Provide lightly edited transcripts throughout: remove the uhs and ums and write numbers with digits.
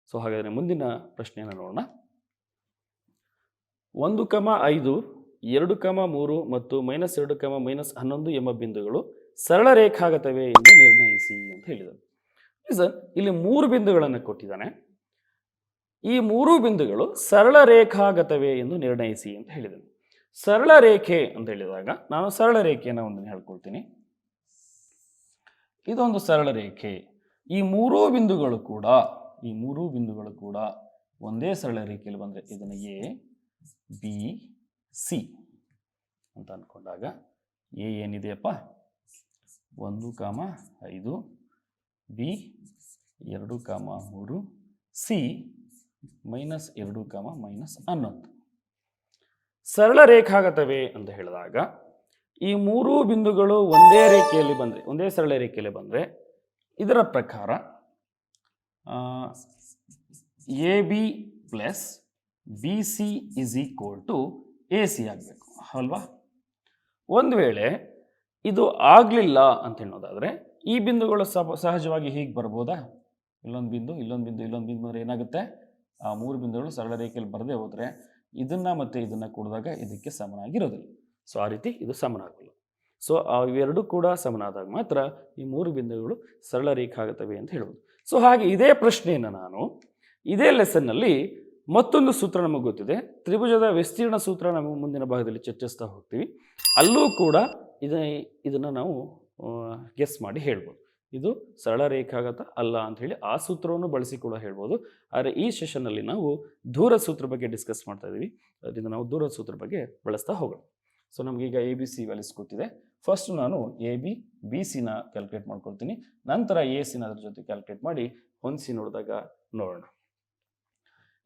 So ಹಾಗಾದರೆ ಮುಂದಿನ ಪ್ರಶ್ನೆಯನ್ನು ನೋಡೋಣ. 1,5, 2,3 ಮತ್ತು -2, -11 ಎಂಬ ಬಿಂದುಗಳು ಸರಳ ರೇಖಾಗತವೇ ಎಂದು ನಿರ್ಣಯಿಸಿ ಅಂತ ಹೇಳಿದರು. ಸರ್, ಇಲ್ಲಿ 3 ಬಿಂದುಗಳನ್ನು ಕೊಟ್ಟಿದ್ದಾನೆ. ಈ 3 ಬಿಂದುಗಳು ಸರಳ ರೇಖಾಗತವೇ ಎಂದು ನಿರ್ಣಯಿಸಿ ಅಂತ ಹೇಳಿದನು. ಸರಳ ರೇಖೆ ಅಂತ ಹೇಳಿದಾಗ ನಾನು ಸರಳ ರೇಖೆಯನ್ನು ಒಂದನ್ನು ಹೇಳ್ಕೊಳ್ತೀನಿ. ಇದೊಂದು ಸರಳ ರೇಖೆ. ಈ 3 ಬಿಂದುಗಳು ಕೂಡ ಒಂದೇ ಸರಳ ರೇಖೆಯಲ್ಲಿ ಬಂದರೆ ಇದನ್ನು ಎ ಬಿ ಸಿ ಅಂತ ಅಂದ್ಕೊಂಡಾಗ ಎ ಏನಿದೆಯಪ್ಪ 1,5, ಬಿ 2,3, ಸಿ -2, -11. ಸರಳ ರೇಖಾಗತವೇ ಅಂತ ಹೇಳಿದಾಗ ಈ 3 ಬಿಂದುಗಳು ಒಂದೇ ಸರಳ ರೇಖೆಯಲ್ಲಿ ಬಂದರೆ ಇದರ ಪ್ರಕಾರ A B plus B C is equal to A C ಆಗಬೇಕು ಅಲ್ವಾ. ಒಂದು ವೇಳೆ ಇದು ಆಗಲಿಲ್ಲ ಅಂತ ಹೇಳೋದಾದರೆ ಈ ಬಿಂದುಗಳು ಸಹಜವಾಗಿ ಹೀಗೆ ಬರ್ಬೋದಾ? ಇಲ್ಲೊಂದು ಬಿಂದು ಅಂದರೆ ಏನಾಗುತ್ತೆ, ಆ 3 ಬಿಂದುಗಳು ಸರಳ ರೇಖೆಯಲ್ಲಿ ಬರದೇ ಹೋದರೆ ಇದನ್ನು ಮತ್ತು ಇದನ್ನು ಕೂಡಿದಾಗ ಇದಕ್ಕೆ ಸಮನಾಗಿರೋದಿಲ್ಲ. ಸೊ ಆ ರೀತಿ ಇದು ಸಮನಾಗಲ್ಲ. ಸೊ ಇವೆರಡೂ ಕೂಡ ಸಮನಾದಾಗ ಮಾತ್ರ ಈ 3 ಬಿಂದುಗಳು ಸರಳ ರೇಖಾಗತವೇ ಅಂತ ಹೇಳುವುದು. ಸೊ ಹಾಗೆ ಇದೇ ಪ್ರಶ್ನೆಯನ್ನು ನಾನು ಇದೇ ಲೆಸನ್ನಲ್ಲಿ ಮತ್ತೊಂದು ಸೂತ್ರ ನಮಗೆ ಗೊತ್ತಿದೆ, ತ್ರಿಭುಜದ ವಿಸ್ತೀರ್ಣ ಸೂತ್ರ ನಾವು ಮುಂದಿನ ಭಾಗದಲ್ಲಿ ಚರ್ಚಿಸ್ತಾ ಹೋಗ್ತೀವಿ. ಅಲ್ಲೂ ಕೂಡ ಇದನ್ನು ನಾವು ಗೆಸ್ ಮಾಡಿ ಹೇಳ್ಬೋದು, ಇದು ಸರಳ ರೇಖಾಗತ ಅಲ್ಲ ಅಂತ ಹೇಳಿ ಆ ಸೂತ್ರವನ್ನು ಬಳಸಿ ಕೂಡ ಹೇಳ್ಬೋದು. ಆದರೆ ಈ ಸೆಷನ್ನಲ್ಲಿ ನಾವು ದೂರ ಸೂತ್ರ ಬಗ್ಗೆ ಡಿಸ್ಕಸ್ ಮಾಡ್ತಾ ಇದ್ದೀವಿ, ಅದರಿಂದ ನಾವು ದೂರ ಸೂತ್ರ ಬಗ್ಗೆ ಬಳಸ್ತಾ ಹೋಗೋಣ. ಸೊ ನಮಗೀಗ ಎ ಬಿ ಸಿ ವ್ಯಾಲ್ಯೂಸ್ ಗೊತ್ತಿದೆ. ಫಸ್ಟ್ ನಾನು ಎ ಬಿ ಬಿ ಸಿನ ಕ್ಯಾಲ್ಕುಲೇಟ್ ಮಾಡ್ಕೊಳ್ತೀನಿ, ನಂತರ ಎ ಸಿನ ಅದ್ರ ಜೊತೆ ಕ್ಯಾಲ್ಕುಲೇಟ್ ಮಾಡಿ ಹೊಂದಿಸಿ ನೋಡಿದಾಗ ನೋಡೋಣ.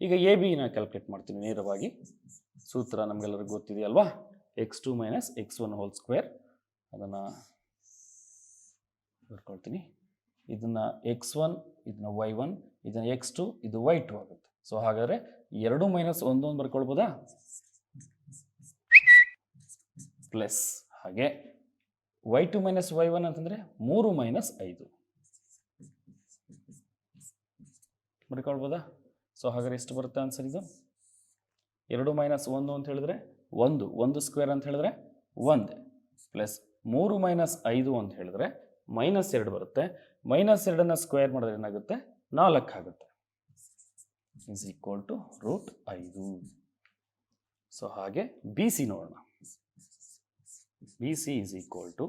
ಈಗ ಎ ಬಿನ ಕ್ಯಾಲ್ಕುಲೇಟ್ ಮಾಡ್ತೀನಿ ನೇರವಾಗಿ. ಸೂತ್ರ ನಮಗೆಲ್ಲರಿಗೂ ಗೊತ್ತಿದೆಯಲ್ವಾ, x2 - x1 ಹೋಲ್ ಸ್ಕ್ವೇರ್. ಅದನ್ನು ಬರ್ಕೊಳ್ತೀನಿ. ಇದನ್ನು x1, ಇದನ್ನು y1, ಇದನ್ನು x2, ಇದು y2 ಆಗುತ್ತೆ. ಸೊ ಹಾಗಾದರೆ 2 - 1 ಬರ್ಕೊಳ್ಬೋದಾ? ಪ್ಲಸ್ ಹಾಗೆ y2 - y1 ಅಂತಂದರೆ 3 - 5 ಬರ್ಕೊಳ್ಬೋದಾ? ಸೊ ಹಾಗಾದ್ರೆ ಎಷ್ಟು ಬರುತ್ತೆ ಆನ್ಸರ್? ಇದು 2 - 1 ಅಂತ ಹೇಳಿದ್ರೆ 1 ಸ್ಕ್ವೇರ್ ಅಂತ ಹೇಳಿದ್ರೆ 1 ಪ್ಲಸ್ 3 - 5 ಅಂತ ಹೇಳಿದ್ರೆ -2 ಬರುತ್ತೆ. -2ನ್ನು ಸ್ಕ್ವೇರ್ ಮಾಡಿದ್ರೆ ಏನಾಗುತ್ತೆ? 4 ಆಗುತ್ತೆ. Is equal to √5. ಸೊ ಹಾಗೆ ಬಿ ಸಿ ನೋಡೋಣ. B C is equal to,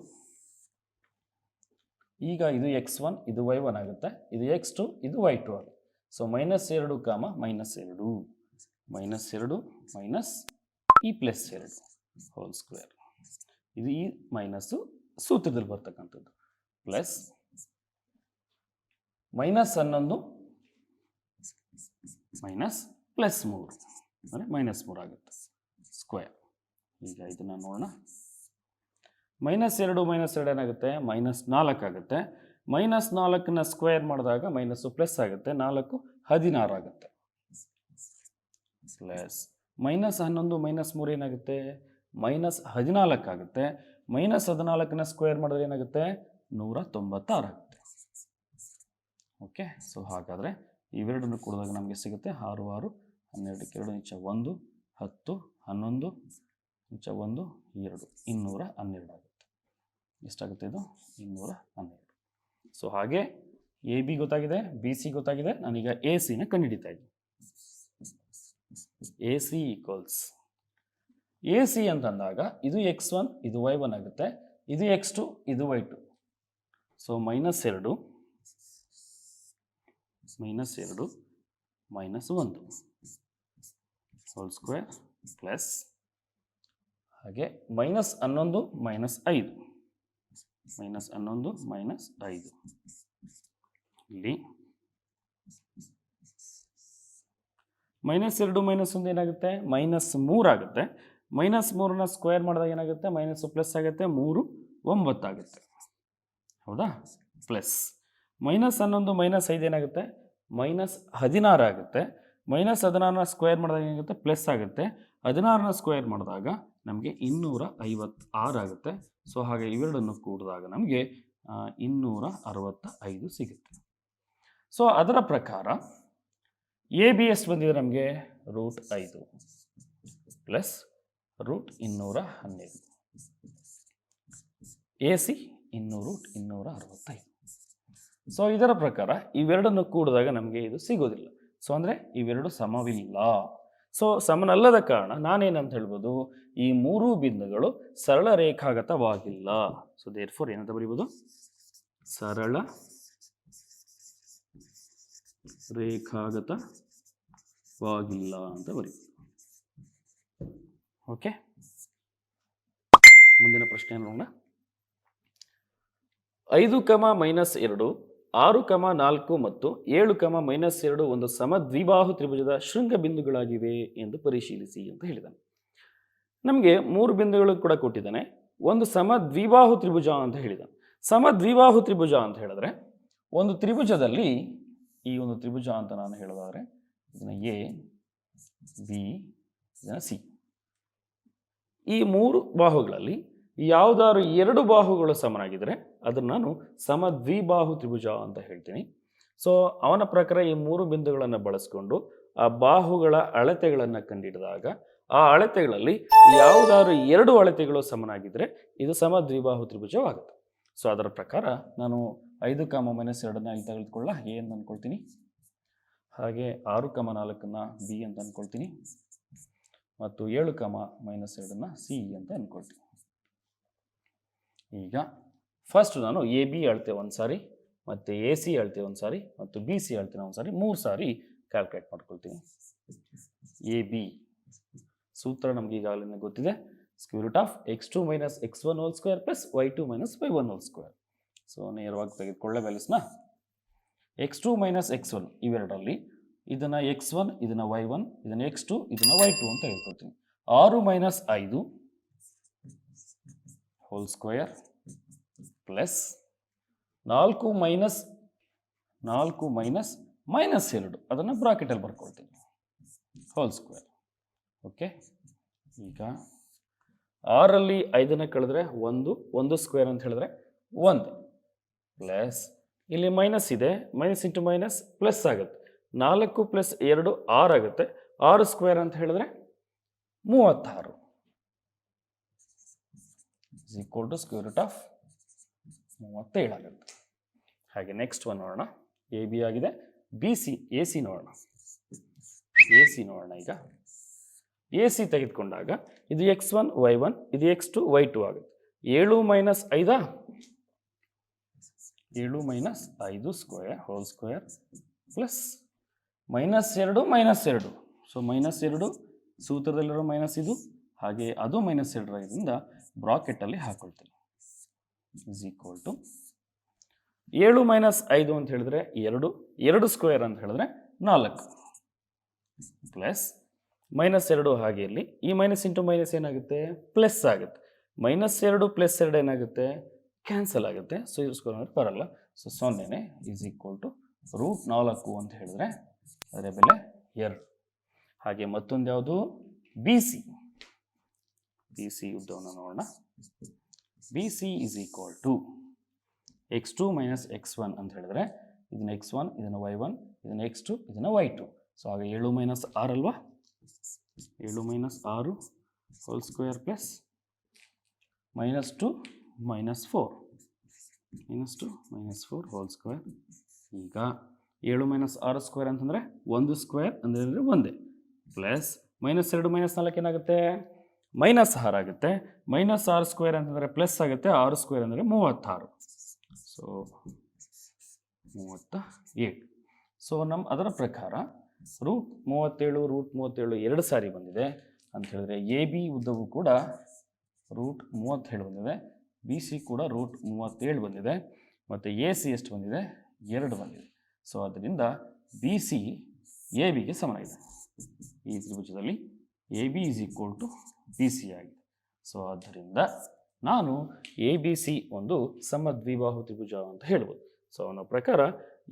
ಈಗ ಇದು x1, ಇದು y1 ಆಗುತ್ತೆ, ಇದು x2, ಇದು y2 ಆಗುತ್ತೆ. ಸೊ -2, -2 -2 ಮೈನಸ್ ಈ +2 ಹೋಲ್ ಸ್ಕ್ವೇರ್. ಇದು ಈ ಮೈನಸ್ಸು ಸೂತ್ರದಲ್ಲಿ ಬರ್ತಕ್ಕಂಥದ್ದು. ಪ್ಲಸ್ -11 ಮೈನಸ್ +3 ಅಂದರೆ -3 ಆಗುತ್ತೆ ಸ್ಕ್ವೇರ್. ಈಗ ಇದನ್ನು ನೋಡೋಣ. -2 -2 ಏನಾಗುತ್ತೆ? -4 ಆಗುತ್ತೆ. -4ನ್ನ ಸ್ಕ್ವೇರ್ ಮಾಡಿದಾಗ ಮೈನಸ್ಸು ಪ್ಲಸ್ ಆಗುತ್ತೆ, 4 16 ಆಗುತ್ತೆ. ಪ್ಲಸ್ -11 -3 ಏನಾಗುತ್ತೆ? -14 ಆಗುತ್ತೆ. -14ನ್ನ ಸ್ಕ್ವೇರ್ ಮಾಡಿದ್ರೆ ಏನಾಗುತ್ತೆ? 196 ಆಗುತ್ತೆ. ಓಕೆ, ಸೊ ಹಾಗಾದರೆ ಇವೆರಡನ್ನು ಕೂಡಿದಾಗ ನಮಗೆ ಸಿಗುತ್ತೆ 6 6 12 2 1 10 11 1 2 212 ಆಗುತ್ತೆ. ಎಷ್ಟಾಗುತ್ತೆ ಇದು? 212. ಸೊ ಹಾಗೆ ಎ ಬಿ ಗೊತ್ತಾಗಿದೆ, ಬಿ ಸಿ ಗೊತ್ತಾಗಿದೆ. ನಾನೀಗ ಎ ಸಿನ ಕಂಡುಹಿಡಿತಾ ಇದ್ದೀನಿ. A C equals, A C ಅಂತಂದಾಗ ಇದು x1, ಇದು y1 ಆಗುತ್ತೆ, ಇದು x2, ಇದು y2. So -2 -1 hole square plus ಹಾಗೆ -11 -5 -11 -5 ಇಲ್ಲಿ -2 -1 ಏನಾಗುತ್ತೆ? -3 ಆಗುತ್ತೆ. -3ನ ಸ್ಕ್ವೇರ್ ಮಾಡಿದಾಗ ಏನಾಗುತ್ತೆ? ಮೈನಸ್ ಪ್ಲಸ್ ಆಗುತ್ತೆ, 3 9 ಆಗುತ್ತೆ. ಹೌದಾ? ಪ್ಲಸ್ -11 -5 ಏನಾಗುತ್ತೆ? -16 ಆಗುತ್ತೆ. -16ನ ಸ್ಕ್ವೇರ್ ಮಾಡಿದಾಗ ಏನಾಗುತ್ತೆ? ಪ್ಲಸ್ ಆಗುತ್ತೆ. 16ನ ಸ್ಕ್ವೇರ್ ಮಾಡಿದಾಗ ನಮಗೆ 256 ಆಗುತ್ತೆ. ಸೊ ಹಾಗೆ ಇವೆರಡನ್ನು ಕೂಡಿದಾಗ ನಮಗೆ 265 ಸಿಗುತ್ತೆ. ಸೊ ಅದರ ಪ್ರಕಾರ ಎ ಬಿ ಎಷ್ಟು ಬಂದಿದೆ ನಮಗೆ √5 ಪ್ಲಸ್ √212 ಎ ಸಿ 200 ಸೊ ಇದರ ಪ್ರಕಾರ ಇವೆರಡನ್ನು ಕೂಡಿದಾಗ ನಮಗೆ ಇದು ಸಿಗೋದಿಲ್ಲ. ಸೊ ಅಂದರೆ ಇವೆರಡು ಸಮವಿಲ್ಲ. ಸೊ ಸಮನಲ್ಲದ ಕಾರಣ ನಾನೇನಂತ ಹೇಳ್ಬೋದು, ಈ ಮೂರು ಬಿಂದುಗಳು ಸರಳ ರೇಖಾಗತವಾಗಿಲ್ಲ. ಸೊ ದೇರ್ಫೋರ್ ಏನಂತ ಬರೀಬೋದು, ಸರಳ ರೇಖಾಗತವಾಗಿಲ್ಲ ಅಂತ ಬರೀಬೋದು. ಓಕೆ, ಮುಂದಿನ ಪ್ರಶ್ನೆ ನೋಡೋಣ. 5, -2, 6, 4 ಮತ್ತು 7, -2 ಒಂದು ಸಮದ್ವಿಬಾಹು ತ್ರಿಭುಜದ ಶೃಂಗ ಬಿಂದುಗಳಾಗಿವೆ ಎಂದು ಪರಿಶೀಲಿಸಿ ಅಂತ ಹೇಳಿದ್ದಾನೆ. ನಮಗೆ 3 ಬಿಂದುಗಳು ಕೂಡ ಕೊಟ್ಟಿದ್ದಾನೆ, ಒಂದು ಸಮದ್ವಿಬಾಹು ತ್ರಿಭುಜ ಅಂತ ಹೇಳಿದ್ದಾನೆ. ಸಮದ್ವಿಬಾಹು ತ್ರಿಭುಜ ಅಂತ ಹೇಳಿದ್ರೆ ಒಂದು ತ್ರಿಭುಜದಲ್ಲಿ, ಈ ಒಂದು ತ್ರಿಭುಜ ಅಂತ ನಾನು ಹೇಳೋದಾದ್ರೆ ಇದನ್ನ ಎ, ಬಿ, ಇದನ್ನ ಸಿ, ಈ 3 ಬಾಹುಗಳಲ್ಲಿ ಯಾವುದಾದ್ರು 2 ಬಾಹುಗಳು ಸಮನಾಗಿದ್ದರೆ ಅದನ್ನು ನಾನು ಸಮದ್ವಿಬಾಹು ತ್ರಿಭುಜ ಅಂತ ಹೇಳ್ತೀನಿ. ಸೊ ಅವನ ಪ್ರಕಾರ ಈ 3 ಬಿಂದುಗಳನ್ನು ಬಳಸ್ಕೊಂಡು ಆ ಬಾಹುಗಳ ಅಳತೆಗಳನ್ನು ಕಂಡುಹಿಡಿದಾಗ ಆ ಅಳತೆಗಳಲ್ಲಿ ಯಾವುದಾದ್ರು 2 ಅಳತೆಗಳು ಸಮನಾಗಿದ್ದರೆ ಇದು ಸಮದ್ವಿಬಾಹು ತ್ರಿಭುಜವಾಗುತ್ತೆ. ಸೊ ಅದರ ಪ್ರಕಾರ ನಾನು 5, -2 ಇಲ್ಲಿ ತೆಗೆದುಕೊಳ್ಳ ಎ ಅಂತ ಅಂದ್ಕೊಳ್ತೀನಿ, ಹಾಗೆ 6, 4 ಬಿ ಅಂತ ಅಂದ್ಕೊಳ್ತೀನಿ, ಮತ್ತು 7, -2 ಸಿ ಅಂತ ಅಂದ್ಕೊಳ್ತೀನಿ. ಈಗ ಫಸ್ಟ್ ನಾನು ಎ ಬಿ ಅಳತೆ ಒಂದು ಸಾರಿ, ಮತ್ತು ಎ ಸಿ ಅಳತೆ ಒಂದು ಸಾರಿ, ಮತ್ತು ಬಿ ಸಿ ಅಳತೆ ಒಂದು ಸಾರಿ, 3 ಸಾರಿ ಕ್ಯಾಲ್ಕುಲೇಟ್ ಮಾಡ್ಕೊಳ್ತೀನಿ. ಎ ಬಿ ಸೂತ್ರ ನಮ್ಗೆ ಈಗಾಗಲೇ ಗೊತ್ತಿದೆ, √(x2 - x1² + y2 - y1²). So ನೇರವಾಗಿ ತೆಗೆದುಕೊಳ್ಳೆ ವ್ಯಾಲ್ಯೂಸ್ನ x2 - x1 ಇವೆರಡರಲ್ಲಿ ಇದನ್ನು x1, ಇದನ್ನು y1, ಇದನ್ನು x2, ಇದನ್ನು y2 ಅಂತ ಹೇಳ್ಕೊಳ್ತೀನಿ. 6 - 5 ಹೋಲ್ ಸ್ಕ್ವೇರ್ ಪ್ಲಸ್ 4 - -2 ಅದನ್ನು ಬ್ರಾಕೆಟಲ್ಲಿ ಬರ್ಕೊಳ್ತೀನಿ ಹೋಲ್ ಸ್ಕ್ವೇರ್. ಓಕೆ, ಈಗ 6ರಲ್ಲಿ 5ನ್ನು ಕಳೆದ್ರೆ 1 ಸ್ಕ್ವೇರ್ ಅಂತ ಹೇಳಿದ್ರೆ 1 ಪ್ಲಸ್ ಇಲ್ಲಿ ಮೈನಸ್ ಇದೆ, ಮೈನಸ್ ಇಂಟು ಮೈನಸ್ ಪ್ಲಸ್ ಆಗುತ್ತೆ, 4 + 2 6 ಆಗುತ್ತೆ, 6 ಸ್ಕ್ವೇರ್ ಅಂತ ಹೇಳಿದ್ರೆ 36 √37 ಆಗುತ್ತೆ. ಹಾಗೆ ನೆಕ್ಸ್ಟ್ ಒನ್ ನೋಡೋಣ, ಎ ಬಿ ಆಗಿದೆ, ಬಿ ಸಿ ಎ ಸಿ ನೋಡೋಣ. ಈಗ ಎ ಸಿ ತೆಗೆದುಕೊಂಡಾಗ ಇದು x1 y1, ಇದು x2 y2 ಆಗುತ್ತೆ. 7 - 5 7 - 5 square whole square plus -2 so -2 ಸೂತ್ರದಲ್ಲಿರೋ ಮೈನಸ್ ಇದು, ಹಾಗೆ ಅದು -2 ಇದರಿಂದ ಬ್ರಾಕೆಟಲ್ಲಿ ಹಾಕೊಳ್ತೀನಿ. = 7 - 5 ಅಂತ ಹೇಳಿದ್ರೆ 2 ಸ್ಕ್ವೇರ್ ಅಂತ ಹೇಳಿದ್ರೆ 4 ಪ್ಲಸ್ -2 ಹಾಗೆ ಇಲ್ಲಿ ಈ ಮೈನಸ್ ಇಂಟು ಮೈನಸ್ ಏನಾಗುತ್ತೆ, ಪ್ಲಸ್ ಆಗುತ್ತೆ. -2 + 2 ಏನಾಗುತ್ತೆ, ಕ್ಯಾನ್ಸಲ್ ಆಗುತ್ತೆ. ಸೊ ಇದು ಸ್ಕ್ವೇರ್ ಅಂದರೆ ಬರಲ್ಲ. ಸೊ 0 √4 ಅಂತ ಹೇಳಿದ್ರೆ ಅದರ ಬೆಲೆ 2. ಹಾಗೆ ಮತ್ತೊಂದು ಯಾವುದು, ಬಿ ಸಿ ಉದ್ದವನ್ನು ನೋಡೋಣ. ಬಿ ಸಿ = x2 - x1 ಅಂತ ಹೇಳಿದ್ರೆ ಇದನ್ನ x1, ಇದನ್ನು y1, ಇದನ್ನು x2, ಇದನ್ನು y2. ಸೊ ಹಾಗೆ 7 - 6 ಅಲ್ವಾ, 7 - 6 hole square plus -2 - 4 whole square. ಈಗ 7 - 6 ಸ್ಕ್ವೇರ್ ಅಂತಂದರೆ 1 ಸ್ಕ್ವೇರ್ ಅಂದರೆ ಒಂದೇ, ಪ್ಲಸ್ -2 - 4 ಏನಾಗುತ್ತೆ, -6 ಆಗುತ್ತೆ. -6 ಸ್ಕ್ವೇರ್ ಅಂತಂದರೆ ಪ್ಲಸ್ ಆಗುತ್ತೆ, 6 ಸ್ಕ್ವೇರ್ ಅಂದರೆ 36. ಸೊ 38. ಸೊ ಅದರ ಪ್ರಕಾರ √37 2 ಸಾರಿ ಬಂದಿದೆ ಅಂತ ಹೇಳಿದ್ರೆ ಎ ಬಿ ಉದ್ದವು ಕೂಡ √37 ಬಂದಿದೆ, ಬಿ ಸಿ ಕೂಡ √37 ಬಂದಿದೆ, ಮತ್ತು ಎ ಸಿ ಎಷ್ಟು ಬಂದಿದೆ, 2 ಬಂದಿದೆ. ಸೊ ಅದರಿಂದ ಬಿ ಸಿ ಎ ಬಿಗೆ ಸಮನಾಗಿದೆ. ಈ ತ್ರಿಭುಜದಲ್ಲಿ ಎ ಬಿ = ಬಿ ಸಿ ಆಗಿದೆ. ಸೊ ಆದ್ದರಿಂದ ನಾನು ಎ ಬಿ ಸಿ ಒಂದು ಸಮದ್ವಿಬಾಹು ತ್ರಿಭುಜ ಅಂತ ಹೇಳ್ಬೋದು. ಸೊ ಅವನ ಪ್ರಕಾರ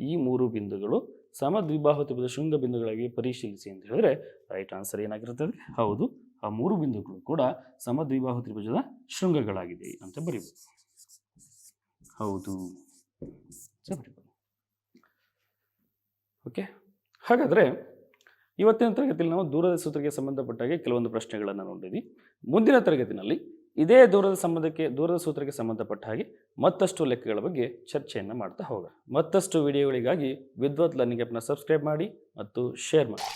ಈ 3 ಬಿಂದುಗಳು ಸಮದ್ವಿಬಾಹು ತ್ರಿಭುಜ ಶೃಂಗ ಬಿಂದುಗಳಾಗಿ ಪರಿಶೀಲಿಸಿ ಅಂತ ಹೇಳಿದ್ರೆ ರೈಟ್ ಆನ್ಸರ್ ಏನಾಗಿರುತ್ತದೆ, ಹೌದು ಆ 3 ಬಿಂದುಗಳು ಕೂಡ ಸಮದ್ವಿಬಾಹು ತ್ರಿಭುಜದ ಶೃಂಗಗಳಾಗಿದೆ ಅಂತ ಬರೀಬೋದು. ಹೌದು ಬರೀಬೋದು. ಓಕೆ, ಹಾಗಾದರೆ ಇವತ್ತಿನ ತರಗತಿಯಲ್ಲಿ ನಾವು ದೂರದ ಸೂತ್ರಕ್ಕೆ ಸಂಬಂಧಪಟ್ಟ ಹಾಗೆ ಕೆಲವೊಂದು ಪ್ರಶ್ನೆಗಳನ್ನು ನೋಡಿದ್ವಿ. ಮುಂದಿನ ತರಗತಿನಲ್ಲಿ ಇದೇ ದೂರದ ಸೂತ್ರಕ್ಕೆ ಸಂಬಂಧಪಟ್ಟ ಹಾಗೆ ಮತ್ತಷ್ಟು ಲೆಕ್ಕಗಳ ಬಗ್ಗೆ ಚರ್ಚೆಯನ್ನು ಮಾಡ್ತಾ ಹೋಗೋಣ. ಮತ್ತಷ್ಟು ವಿಡಿಯೋಗಳಿಗಾಗಿ ವಿದ್ವತ್ ಲರ್ನಿಂಗ್ ಆ್ಯಪ್ನ ಸಬ್ಸ್ಕ್ರೈಬ್ ಮಾಡಿ ಮತ್ತು ಶೇರ್ ಮಾಡಿ.